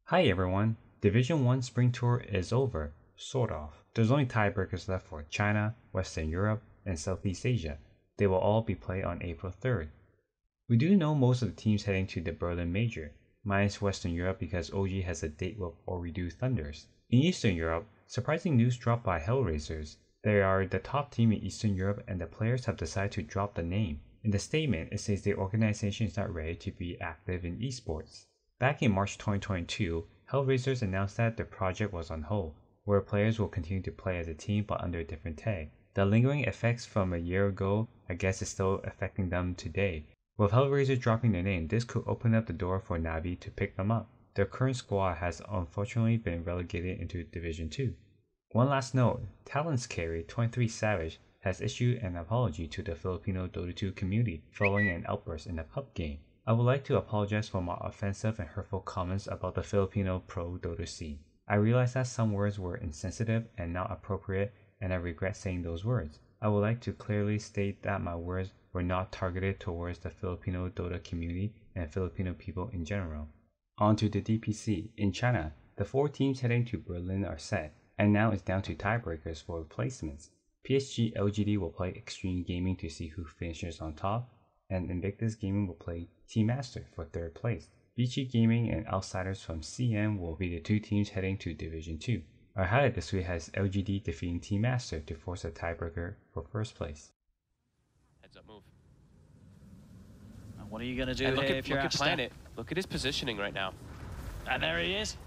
Hi everyone, Division 1 Spring Tour is over, sort of. There's only tiebreakers left for China, Western Europe, and Southeast Asia. They will all be played on April 3rd. We do know most of the teams heading to the Berlin Major, minus Western Europe because OG has a date with Ooredoo Thunders. In Eastern Europe, surprising news dropped by HellRaisers. They are the top team in Eastern Europe and the players have decided to drop the name. In the statement, it says the organization is not ready to be active in esports. Back in March 2022, HellRaisers announced that the project was on hold, where players will continue to play as a team but under a different tag. The lingering effects from a year ago, I guess, is still affecting them today. With HellRaisers dropping their name, this could open up the door for Navi to pick them up. Their current squad has unfortunately been relegated into Division 2. One last note, Talon's carry, 23Savage, has issued an apology to the Filipino Dota 2 community following an outburst in a pub game. I would like to apologize for my offensive and hurtful comments about the Filipino pro Dota scene. I realize that some words were insensitive and not appropriate, and I regret saying those words. I would like to clearly state that my words were not targeted towards the Filipino Dota community and Filipino people in general. On to the DPC. In China, the 4 teams heading to Berlin are set, and now it's down to tiebreakers for replacements. PSG LGD will play Extreme Gaming to see who finishes on top, and Invictus Gaming will play Team Master for 3rd place. BG Gaming and Outsiders from CM will be the 2 teams heading to Division 2. Our highlight this week has LGD defeating Team Master to force a tiebreaker for 1st place. Heads up move. And what are you going to do And here if you're look at Planet. Look at his positioning right now. And there he is.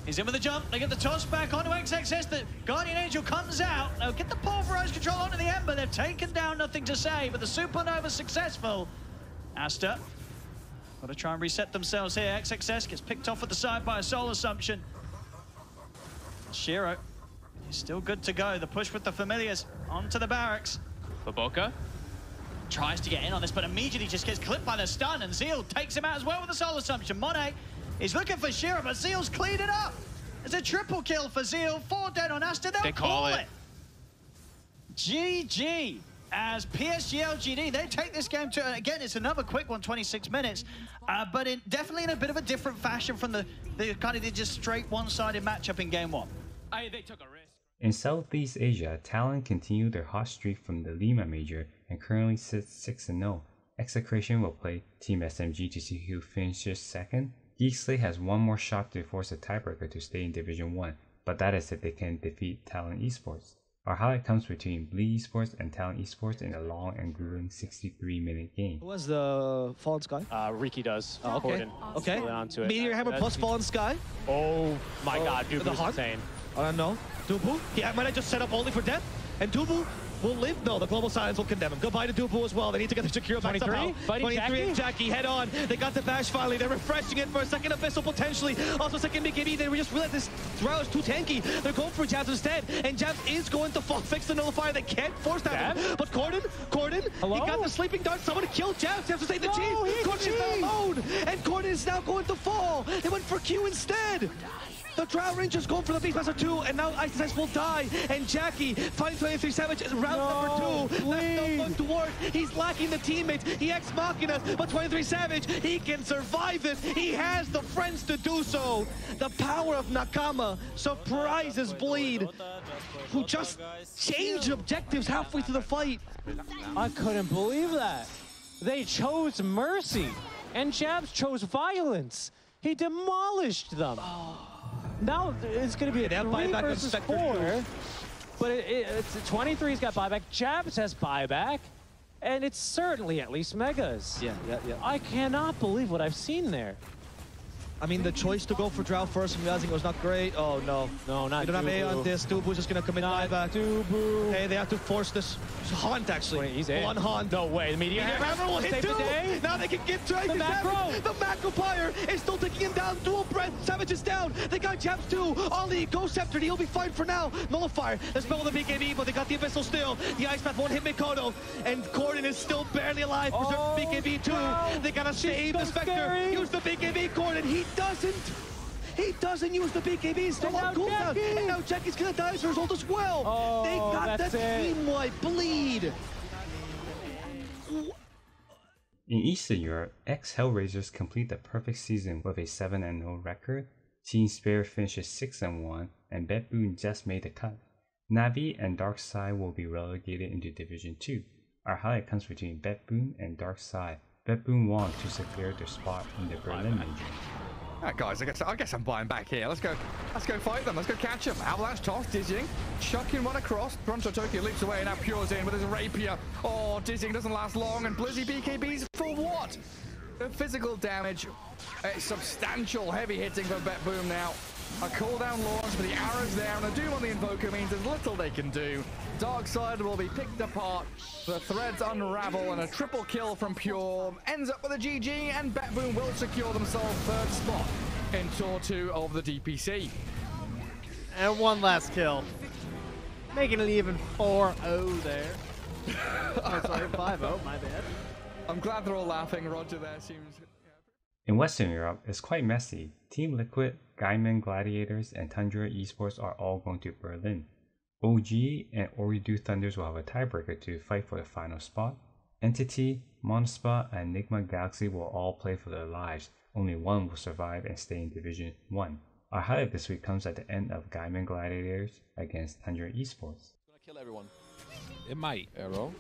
He's in with the jump. They get the toss back onto XXS. The Guardian Angel comes out. They'll get the pulverized control onto the Ember. They've taken down Nothing to Say, but the Supernova successful. Asta got to try and reset themselves here. XXS gets picked off at the side by a Soul Assumption. Shiro is still good to go. The push with the Familiars onto the barracks. Baboka Tries to get in on this, but immediately just gets clipped by the stun, and Zeal takes him out as well with the Soul Assumption. Monet is looking for Shiro, but Zeal's cleaned it up. It's a triple kill for Zeal. 4 dead on Asta. They'll call it. GG. As PSG LGD, they take this game to, again, it's another quick one, 26 minutes, but definitely in a bit of a different fashion from the kind of just straight one-sided matchup in game 1. They took a risk. In Southeast Asia, Talon continued their hot streak from the Lima Major and currently sits 6-0. Execration will play Team SMG to see who finishes 2nd. Geeksley has one more shot to force a tiebreaker to stay in Division 1, but that is if they can defeat Talon Esports. Our highlight comes between Bleed Esports and Talon Esports in a long and grueling 63-minute game. Who has the Fallen Sky? Riki does. Oh, okay. Okay. Onto it. Meteor Hammer plus Fallen Sky. Oh my god, dude, the is hunt? insane. I don't know. Dubu? He might have just set up only for death. And Dubu will live. No, the Global Silence will condemn him. Goodbye to Dubu as well. They need to get the Shakira back 23? somehow. Fighting 23 and Jackie head on. They got the bash finally. They're refreshing it for a second Abyssal potentially. Also second BKB. They just realized this round is too tanky. They're going for Jabs instead. And Jabs is going to fall, fix the nullifier. They can't force that one. But Corden, Hello? he got the sleeping dart. Someone killed Jabs. Jabs to save the cheese. Corden is now alone. And Corden is now going to fall. They went for Q instead. The Drow Rangers going for the Beastmaster 2, and now ISS will die. And Jackie fighting 23Savage is round number 2. That's not going to work. He's lacking the teammates. He ex-Machina, but 23Savage, he can survive it. He has the friends to do so. The power of Nakama surprises Bleed, who just changed objectives halfway through the fight. I couldn't believe that. They chose mercy, and Jabs chose violence. He demolished them. Now it's going to be a 3 versus 4, but it's 23's got buyback, Jabs has buyback, and it's certainly at least Megas. Yeah. I cannot believe what I've seen there. I mean, the choice to go for Drow first and realizing it was not great. Oh, no. No, not We don't have A Dubu. on this. Dubu's just going to commit buyback. Dubu. Hey, they have to force this. Haunt, actually. He's in. One Haunt. No way. The Meteor Hammer will hit save the 2. day. Now they can get to The macro. The macro player is still taking him down. Dual breath. Savage is down. They got Jabs too. Ollie, Ghost Scepter. He'll be fine for now. Nullifier. The spell with the BKB, but they got the Abyssal still. The Ice Path won't hit Mikoto. And Corden is still barely alive. Preserve BKB too. Wow. They gotta save the Spectre. Scary. Use the BKB, Corden. He doesn't. He doesn't use the BKB, he's still on cooldown. And now Jackie's gonna die as a result as well. Oh, they got the team wipe. Bleed. In Eastern Europe, ex-HellRaisers complete the perfect season with a 7-0 record. Team Spirit finishes 6-1, and BetBoon just made the cut. Navi and Darkside will be relegated into Division 2. Our highlight comes between BetBoon and Darkside. BetBoon won to secure their spot in the Berlin Major. Alright guys, I guess I'm buying back here. Let's go fight them. Let's go catch them. Avalanche toss, Dizzying, chucking one across. Pronto Tokyo leaps away and now Pure's in with his rapier. Oh, Dizzying doesn't last long, and Blizzy BKBs for what? The physical damage. It's substantial heavy hitting for BetBoom now. A cooldown launch for the arrows there, and a doom on the Invoker means there's little they can do. Darkside will be picked apart, the threads unravel, and a triple kill from Pure ends up with a GG, and BetBoom will secure themselves third spot in Tour 2 of the DPC. And one last kill. Making it even 4-0 there. Oh, sorry, 5-0, my bad. I'm glad they're all laughing. Roger there seems... In Western Europe, it's quite messy. Team Liquid, Gaiman Gladiators, and Tundra Esports are all going to Berlin. OG and Ooredoo Thunders will have a tiebreaker to fight for the final spot. Entity, Monspa, and Enigma Galaxy will all play for their lives. Only one will survive and stay in Division 1. Our highlight this week comes at the end of Gaiman Gladiators against Tundra Esports. Kill everyone. It might. Arrow.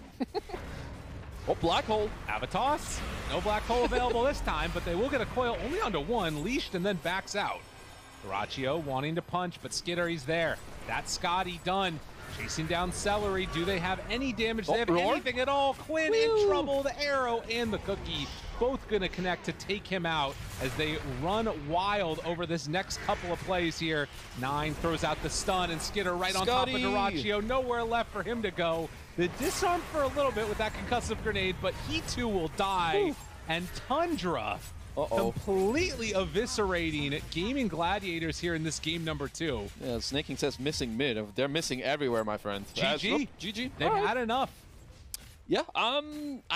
Oh, black hole. Avatos. No black hole available this time, but they will get a coil only onto one, leashed and then backs out. Garaccio wanting to punch, but Skittery's there. That's Scotty done. Chasing down Celery. Do they have any damage? They have anything at all. Quinn in trouble. The arrow and the cookie both going to connect to take him out as they run wild over this next couple of plays here. 9 throws out the stun, and Skitter right on top of Garaccio. Nowhere left for him to go. The disarm for a little bit with that concussive grenade, but he too will die. Oof. And Tundra completely eviscerating Gaming Gladiators here in this game number 2. Yeah, Snaking says missing mid. They're missing everywhere, my friend. GG. GG. They've had enough. Yeah, I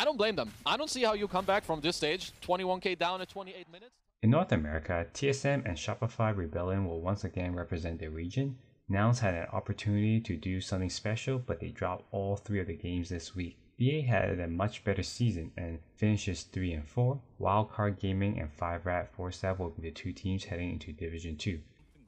don't blame them. I don't see how you come back from this stage. 21k down at 28 minutes. In North America, TSM and Shopify Rebellion will once again represent their region. Nouns had an opportunity to do something special, but they dropped all 3 of the games this week. BA had a much better season and finishes 3-4. Wildcard Gaming and 5Rat47 will be the 2 teams heading into Division 2.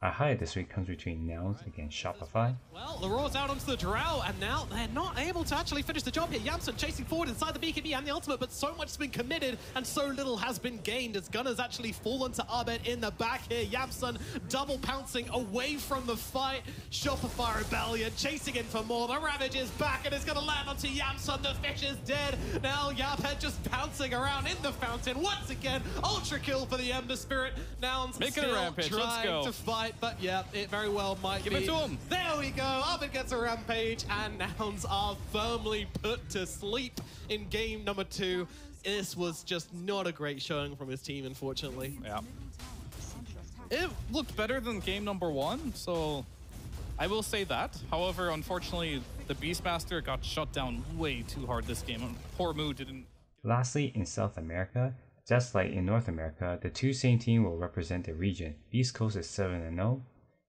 Our highlight this week comes between Nouns against Shopify. Well, the Raw's out onto the Drow, and now they're not able to actually finish the job here. Yamson chasing forward inside the BKB and the ultimate, but so much has been committed and so little has been gained as Gunners actually fallen to Abed in the back here. Yamson double pouncing away from the fight. Shopify Rebellion chasing in for more. The Ravage is back and it's going to land onto Yamson. The fish is dead. Now Yaphead just bouncing around in the fountain once again. Ultra kill for the Ember Spirit. Nouns Making a rampage. Let's trying go. to fight. But yeah, it very well might be. Give it to him. There we go. Abed gets a rampage, and Nouns are firmly put to sleep in game number 2. This was just not a great showing from his team, unfortunately. Yeah. It looked better than game number 1, so I will say that. However, unfortunately, the Beastmaster got shut down way too hard this game. Poor Moo didn't. Lastly, in South America, just like in North America, the 2 same teams will represent the region. East Coast is 7-0,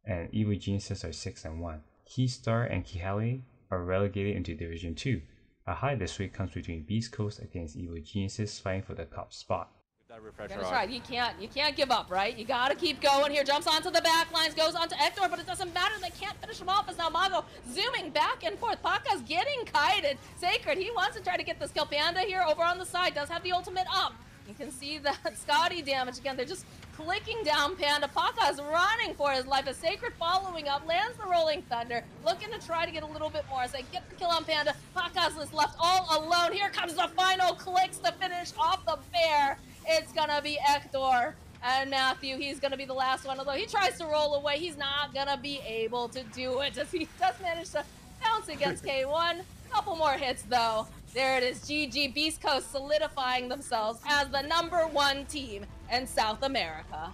and Evil Geniuses are 6-1. Keystar and Kihali are relegated into Division 2. A high this week comes between Beast Coast against Evil Geniuses fighting for the top spot. That's right. You can't give up, right? You gotta keep going here. Jumps onto the back lines, goes onto Ector, but it doesn't matter. They can't finish him off as now Mago zooming back and forth. Paka's getting kited. Sacred, he wants to try to get this kill. Panda here over on the side does have the ultimate up. You can see that Scotty damage again. They're just clicking down Panda. Paka is running for his life as Sacred following up, lands the Rolling Thunder, looking to try to get a little bit more as they get the kill on Panda. Paka's is left all alone. Here comes the final clicks to finish off the bear. It's gonna be Ector and Matthew. He's gonna be the last one, although he tries to roll away. He's not gonna be able to do it as he does manage to bounce against K1. Couple more hits though. There it is, GG, Beast Coast solidifying themselves as the #1 team in South America.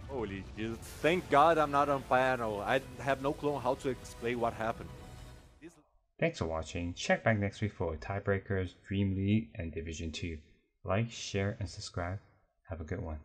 Holy Jesus. Thank God I'm not on panel. I have no clue on how to explain what happened. Thanks for watching. Check back next week for Tiebreakers, Dream League, and Division 2. Like, share, and subscribe. Have a good one.